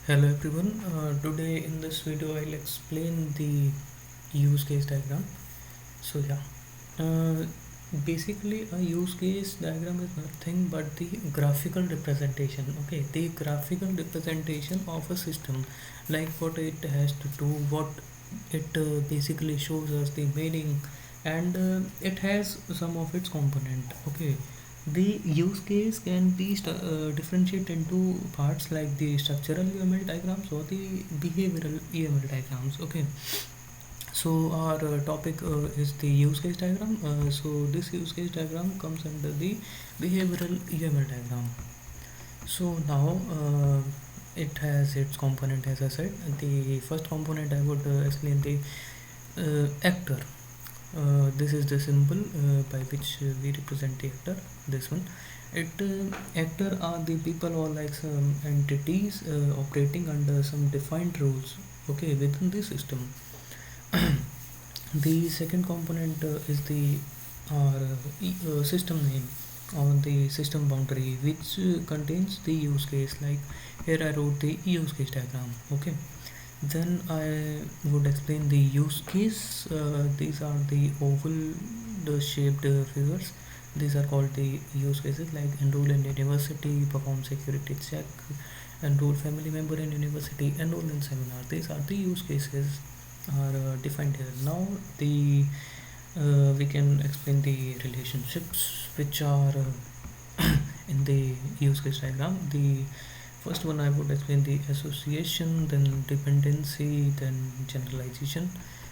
Hello everyone. Today in this video I'll explain the use case diagram. So yeah, uh, basically a use case diagram is nothing but the graphical representation. Okay, the graphical representation of a system, like what it has to do, what it basically shows us the meaning, and it has some of its component. Okay, the use case can be differentiated into parts like the structural UML diagrams or the behavioral UML diagrams. Okay, so our topic is the use case diagram. So this use case diagram comes under the behavioral UML diagram. So now it has its component, as I said. The first component I would explain the actor. This is the symbol by which we represent the actor. This one, it actor are the people or like some entities operating under some defined rules. Okay, within the system. The second component is the system name on the system boundary, which contains the use case. Like here, I wrote the use case diagram. Okay, then I would explain the use case. These are the oval the shaped figures. These are called the use cases, like enroll in university, perform security check, enroll family member in university, enroll in seminar. These are the use cases are defined here. Now the we can explain the relationships which are in the use case diagram. The first one I would explain the association, then dependency, then generalization.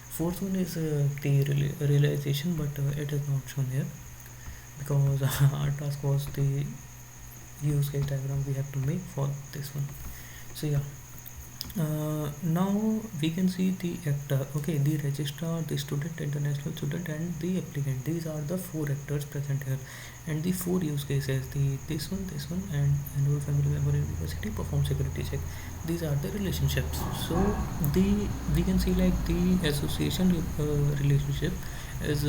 Fourth one is the realization, but it is not shown here because our task was the use case diagram we have to make for this one. So yeah, now we can see the actor. Okay, the registrar, the student, international student, and the applicant. These are the four actors present here, and the four use cases. The this one, and enroll family member in university, perform security check. These are the relationships. So the we can see like the association relationship is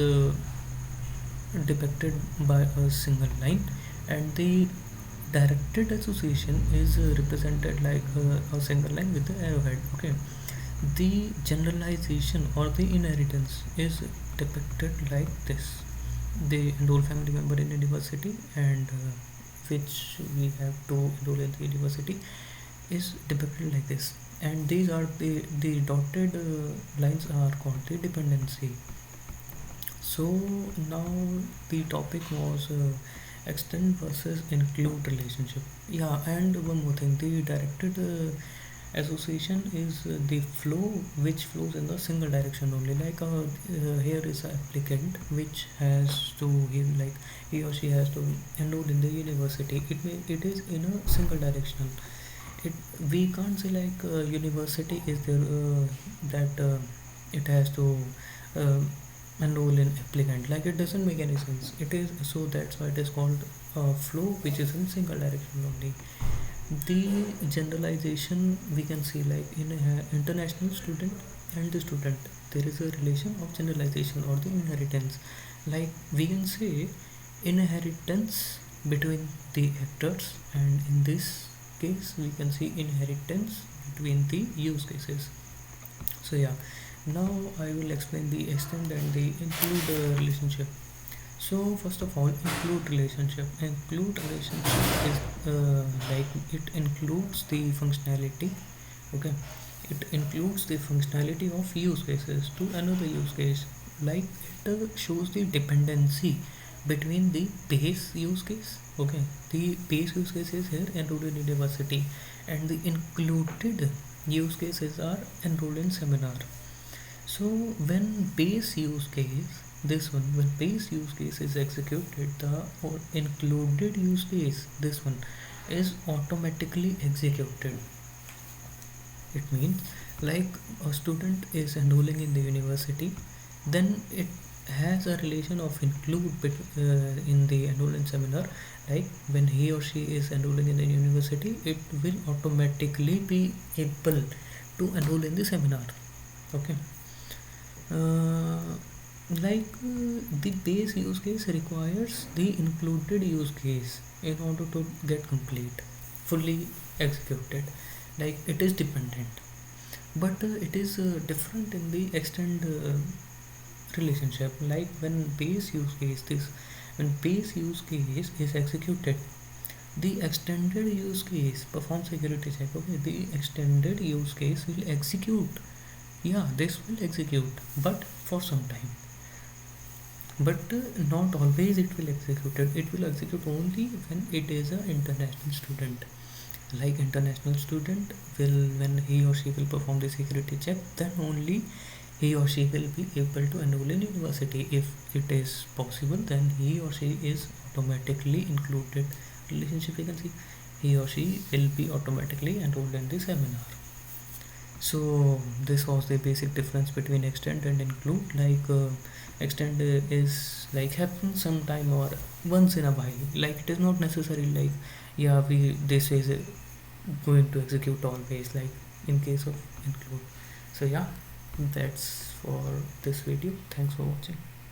depicted by a single line, and the directed association is represented like a single line with the arrowhead. Okay, the generalization or the inheritance is depicted like this. The enroll family member in university, and which we have to enroll in the university, is depicted like this. And these are the dotted lines are called the dependency. So now the topic was extend versus include relationship. Yeah, and one more thing, the directed association is the flow which flows in the single direction only. Like here is an applicant which has to like he or she has to enroll in the university. It is in a single directional. It we can't say like university is there that it has to. Uh, enroll in applicant, like it doesn't make any sense. It is so that's why it is called flow which is in single direction only. The generalization we can see like in a international student and the student, there is a relation of generalization or the inheritance. Like we can say inheritance between the actors, and in this case we can see inheritance between the use cases. So yeah, now I will explain the extend and the include relationship. So first of all, include relationship. Include relationship is like it includes the functionality. Okay, it includes the functionality of use cases to another use case. Like it shows the dependency between the base use case. Okay, the base use case is here enrolled in university, and the included use cases are enrolled in seminar. So when base use case, this one, when base use case is executed, the or included use case, this one, is automatically executed. It means like a student is enrolling in the university, then it has a relation of include in the enrollment seminar. Like when he or she is enrolling in the university, it will automatically be able to enroll in the seminar. Okay, uh, the base use case requires the included use case in order to get complete fully executed. like it is dependent, but it is different in the extend relationship. Like when base use case this when base use case is executed, the extended use case perform security check. Okay, the extended use case will execute. Yeah, this will execute, but for some time. But not always it will execute it. It will execute only when it is an international student. Like international student will, when he or she will perform the security check, then only he or she will be able to enroll in university. If it is possible, then he or she is automatically included. Relationship vacancy, he or she will be automatically enrolled in the seminar. So this was the basic difference between extend and include. Like extend is like happens sometime or once in a while. Like it is not necessary. Like yeah, we this is going to execute always. Like in case of include. So yeah, that's for this video. Thanks for watching.